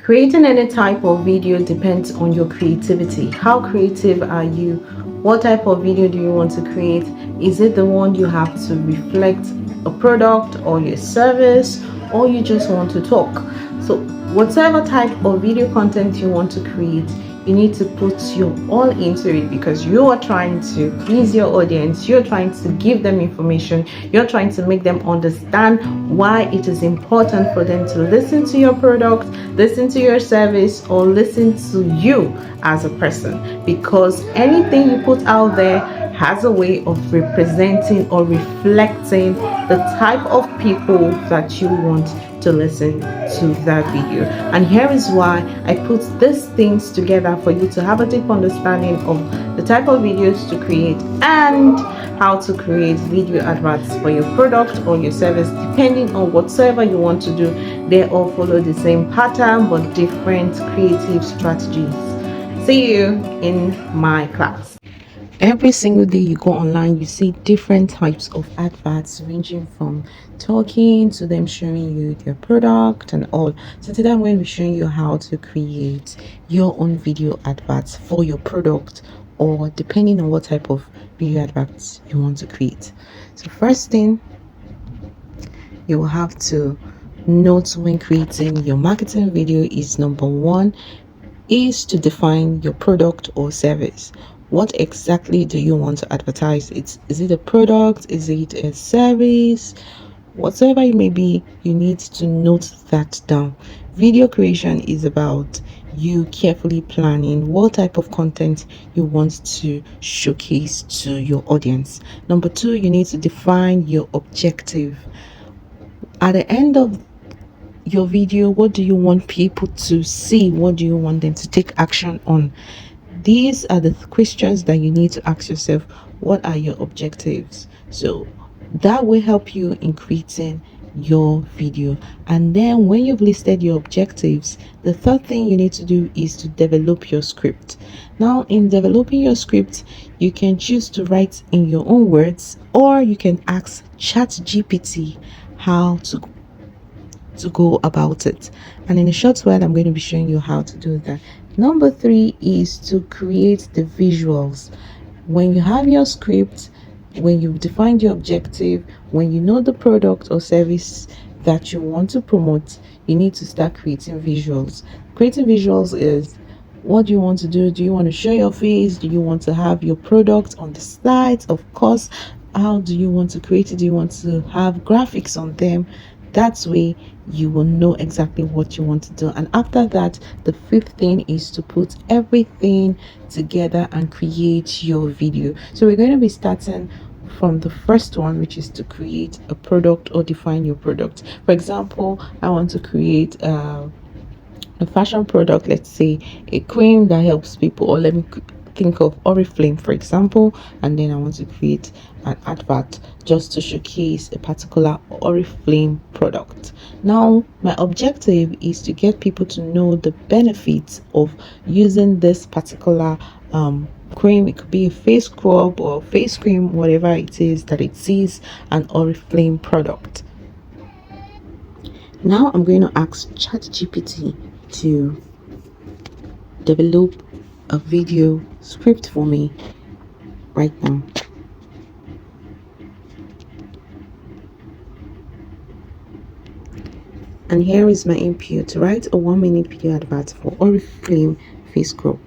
Creating any type of video depends on your creativity. How creative are you? What type of video do you want to create? Is it the one you have to reflect a product or your service, or you just want to talk? So whatever type of video content you want to create, you need to put your all into it, because you are trying to please your audience. You're trying to give them information. You're trying to make them understand why it is important for them to listen to your product, listen to your service, or listen to you as a person, because anything you put out there has a way of representing or reflecting the type of people that you want to listen to that video. And here is why I put these things together for you to have a deep understanding of the type of videos to create and how to create video adverts for your product or your service, depending on whatsoever you want to do. They all follow the same pattern but different creative strategies. See you in my class. Every single day you go online, you see different types of adverts, ranging from talking to them showing you their product and all. So today I'm going to be showing you how to create your own video adverts for your product, or depending on what type of video adverts you want to create. So first thing you will have to note when creating your marketing video is, number one, is to define your product or service. What exactly do you want to advertise? Is it a product? Is it a service? Whatever it may be, you need to note that down. Video creation is about you carefully planning what type of content you want to showcase to your audience. Number two, you need to define your objective. At the end of your video, what do you want people to see? What do you want them to take action on? These are the questions that you need to ask yourself. What are your objectives? So that will help you in creating your video. And then when you've listed your objectives, the third thing you need to do is to develop your script. Now, in developing your script, you can choose to write in your own words, or you can ask ChatGPT how to go about it. And in a short while, I'm going to be showing you how to do that. Number three is to create the visuals. When you have your script, when you've defined your objective, when you know the product or service that you want to promote, you need to start creating visuals. Creating visuals is, what do you want to do? Do you want to show your face? Do you want to have your product on the slides? Of course. How do you want to create it? Do you want to have graphics on them? That way you will know exactly what you want to do. And after that, the fifth thing is to put everything together and create your video. So we're going to be starting from the first one, which is to create a product or define your product. For example, I want to create a fashion product, let's say a cream that helps people, or let me think of Oriflame, for example, and then I want to create an advert just to showcase a particular Oriflame product. Now, my objective is to get people to know the benefits of using this particular cream. It could be a face scrub or face cream, whatever it is that it is an Oriflame product. Now I'm going to ask ChatGPT to develop a video script for me right now. And here is my input: to write a 1-minute video advert for Oriflame face scrub.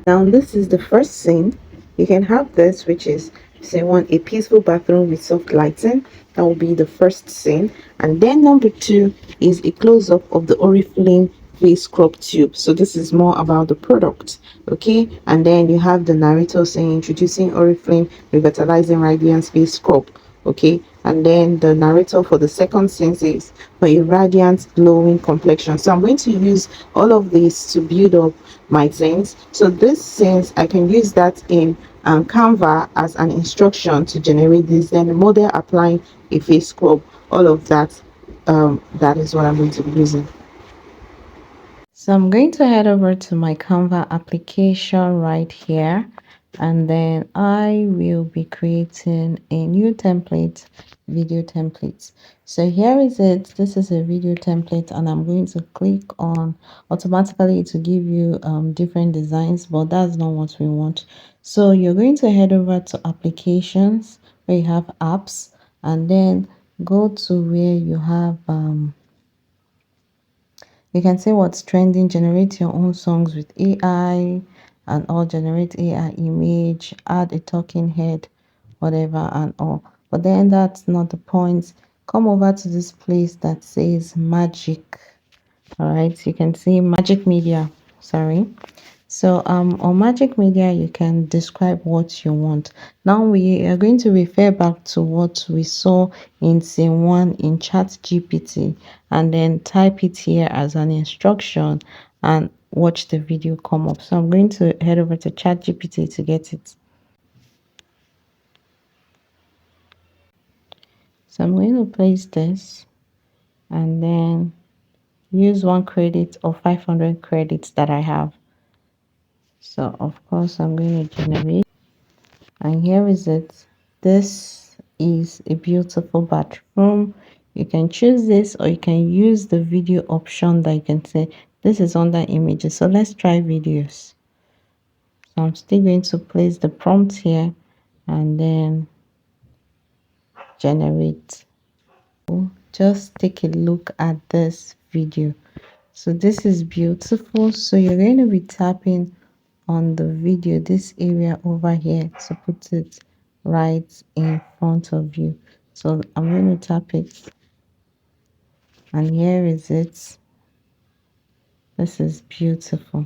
Now this is the first scene. You can have this, which is, say, want a peaceful bathroom with soft lighting. That will be the first scene. And then number two is a close-up of the Oriflame face scrub tube. So this is more about the product, okay? And then you have the narrator saying, introducing Oriflame revitalizing radiance face scrub, okay? And then the narrator for the second scene says, for a radiant glowing complexion. So I'm going to use all of this to build up my scenes. So this scenes, I can use that in Canva as an instruction to generate this. Then the model applying a face scrub, all of that, that is what I'm going to be using. So I'm going to head over to my Canva application right here, and then I will be creating a new template, video templates. So here is it. This is a video template, and I'm going to click on automatically to give you different designs, but that's not what we want. So you're going to head over to applications where you have apps, and then go to where you have you can say what's trending, generate your own songs with AI and all, generate AI image, add a talking head, whatever and all. But then that's not the point. Come over to this place that says magic. All right, you can see magic media. Sorry. So on Magic Media, you can describe what you want. Now we are going to refer back to what we saw in scene 1 in Chat GPT, and then type it here as an instruction and watch the video come up. So I'm going to head over to Chat GPT to get it. So I'm going to place this and then use 1 credit or 500 credits that I have. So of course I'm going to generate. And here is it. This is a beautiful bathroom. You can choose this, or you can use the video option that you can say this is under images. So let's try videos. So I'm still going to place the prompt here and then generate. Just take a look at this video. So this is beautiful. So you're going to be tapping on the video, this area over here, to put it right in front of you. So I'm going to tap it, and here is it. This is beautiful.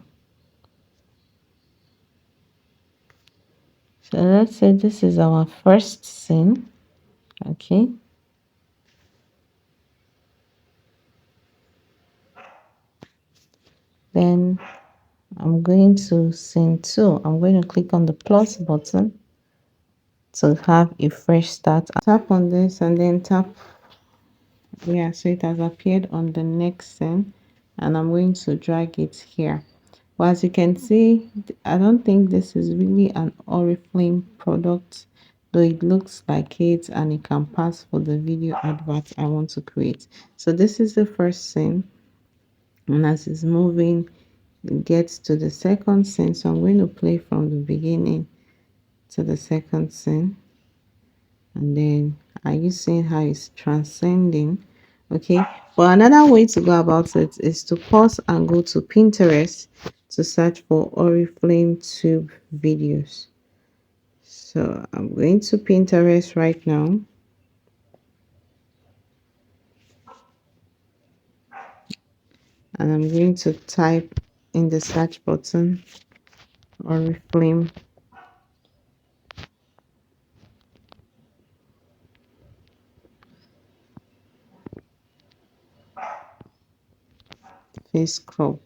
So let's say this is our first scene. Okay, then I'm going to scene 2. I'm going to click on the plus button to have a fresh start. Tap on this and then tap, yeah, so it has appeared on the next scene, and I'm going to drag it here. Well, as you can see, I don't think this is really an Oriflame product, though it looks like it and it can pass for the video advert I want to create. So this is the first scene, and as it's moving, it gets to the second scene. So I'm going to play from the beginning to the second scene, and then are you seeing how it's transcending? Okay, but another way to go about it is to pause and go to Pinterest to search for Oriflame tube videos. So I'm going to Pinterest right now, and I'm going to type in the search button Oriflame face crop.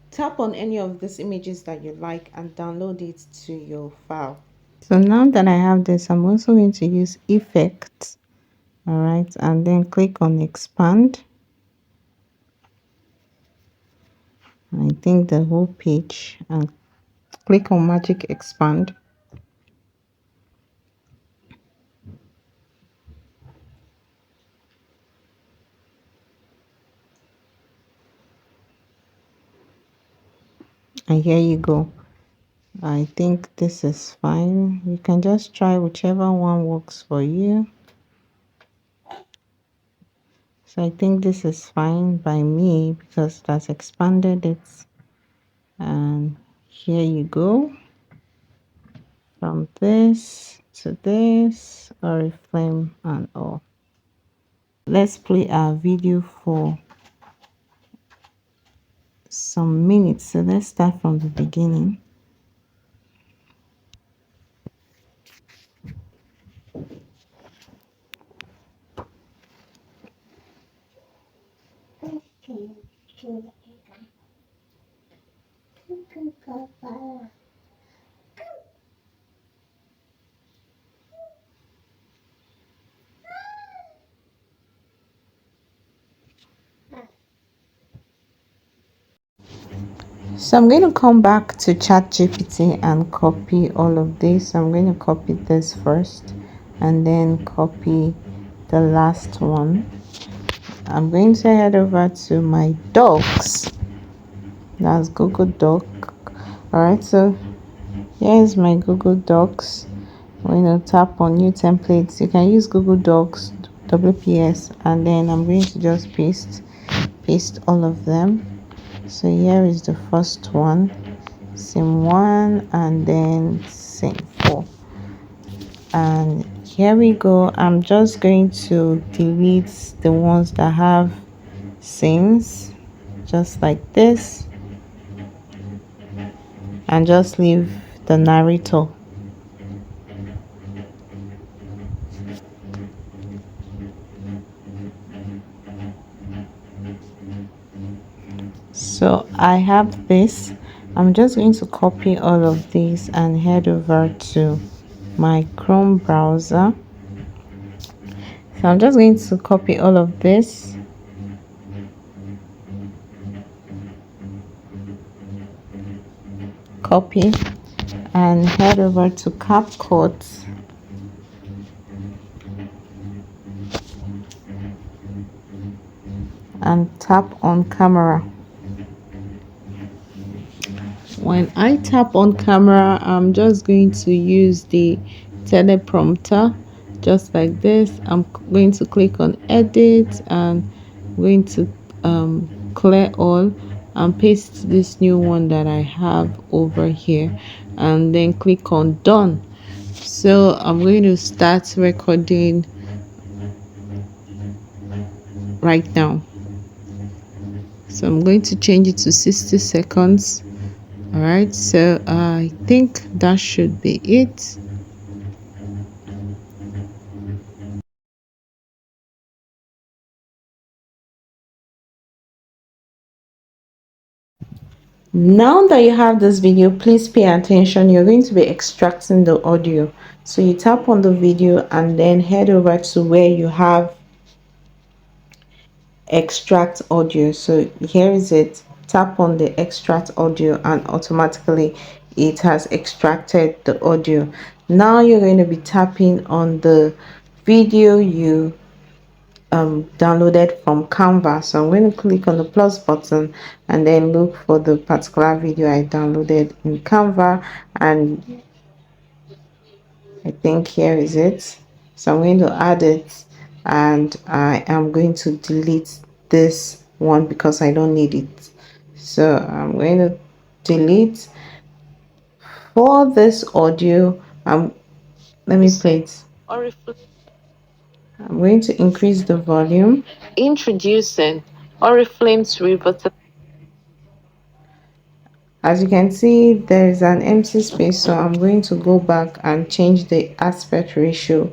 Tap on any of these images that you like and download it to your file. So now that I have this, I'm also going to use effects. All right, and then click on expand. I think the whole page, and click on magic expand. And here you go. I think this is fine. You can just try whichever one works for you. So I think this is fine by me because that's expanded it. And here you go. From this to this, Oriflame and all. Let's play our video for some minutes. So let's start from the beginning. So I'm going to come back to ChatGPT and copy all of this. I'm going to copy this first and then copy the last one. I'm going to head over to my docs. That's Google Doc. Alright, so here's my Google Docs. I'm going to tap on new templates. You can use Google Docs, WPS, and then I'm going to just paste all of them. So here is the first one, scene 1, and then scene 4. And here we go. I'm just going to delete the ones that have scenes, just like this, and just leave the narrator. So I have this. I'm just going to copy all of these and head over to my Chrome browser. So I'm just going to copy all of this, copy, and head over to Capcut. And tap on camera. When I tap on camera, I'm just going to use the teleprompter just like this. I'm going to click on edit and I'm going to clear all and paste this new one that I have over here and then click on done. So I'm going to start recording right now. So I'm going to change it to 60 seconds. All right, so I think that should be it. Now that you have this video, please pay attention. You're going to be extracting the audio. So you tap on the video and then head over to where you have extract audio. So here is it. Tap on the extract audio and automatically it has extracted the audio. Now you're going to be tapping on the video you downloaded from Canva. So I'm going to click on the plus button and then look for the particular video I downloaded in Canva, and I think here is it. So I'm going to add it and I am going to delete this one because I don't need it. So I'm going to delete. For this audio, let me play it. I'm going to increase the volume. Introducing Oriflame's River. As you can see, there is an empty space, so I'm going to go back and change the aspect ratio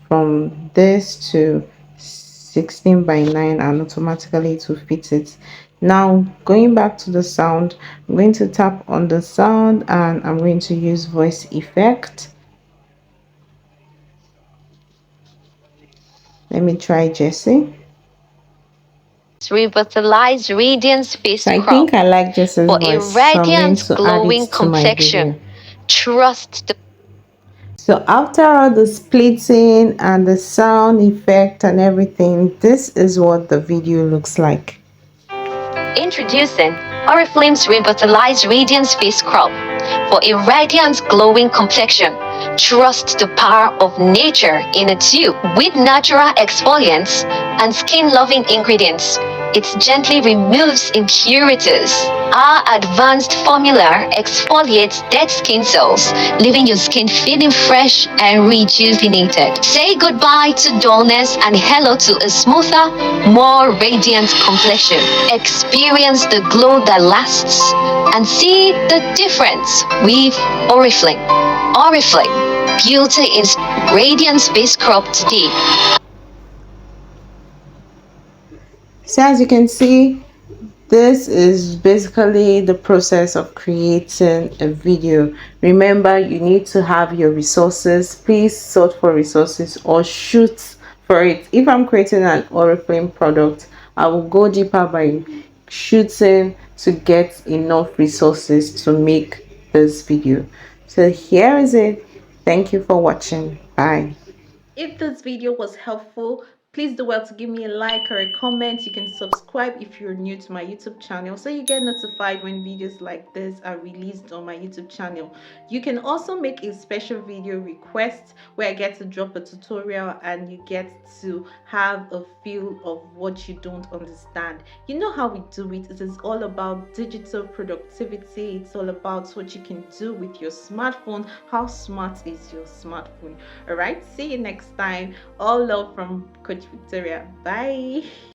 from this to 16:9 and automatically to fit it. Now going back to the sound, I'm going to tap on the sound and I'm going to use voice effect. Let me try Jessie. Revitalize Radiance Face So I Crop think I like Jessie's for voice, a so I'm going radiant, to add it glowing to my complexion. video. Trust the So after all the splitting and the sound effect and everything, this is what the video looks like. Introducing Oriflame's Revitalize Radiance Face Scrub for a radiant, glowing complexion. Trust the power of nature in a tube with natural exfoliants and skin-loving ingredients. It gently removes impurities. Our advanced formula exfoliates dead skin cells, leaving your skin feeling fresh and rejuvenated. Say goodbye to dullness and hello to a smoother, more radiant complexion. Experience the glow that lasts and see the difference with Oriflame. Oriflame, beauty is radiant face scrub today. So as you can see, this is basically the process of creating a video. Remember, you need to have your resources. Please sort for resources or shoot for it. If I'm creating an Oriflame product, I will go deeper by shooting to get enough resources to make this video. So here is it. Thank you for watching. Bye. If this video was helpful, please do well to give me a like or a comment. You can subscribe if you're new to my YouTube channel so you get notified when videos like this are released on my YouTube channel. You can also make a special video request where I get to drop a tutorial and you get to have a feel of what you don't understand. You know how we do it. It is all about digital productivity. It's all about what you can do with your smartphone. How smart is your smartphone? All right, see you next time. All love from Coach Victoria. Bye.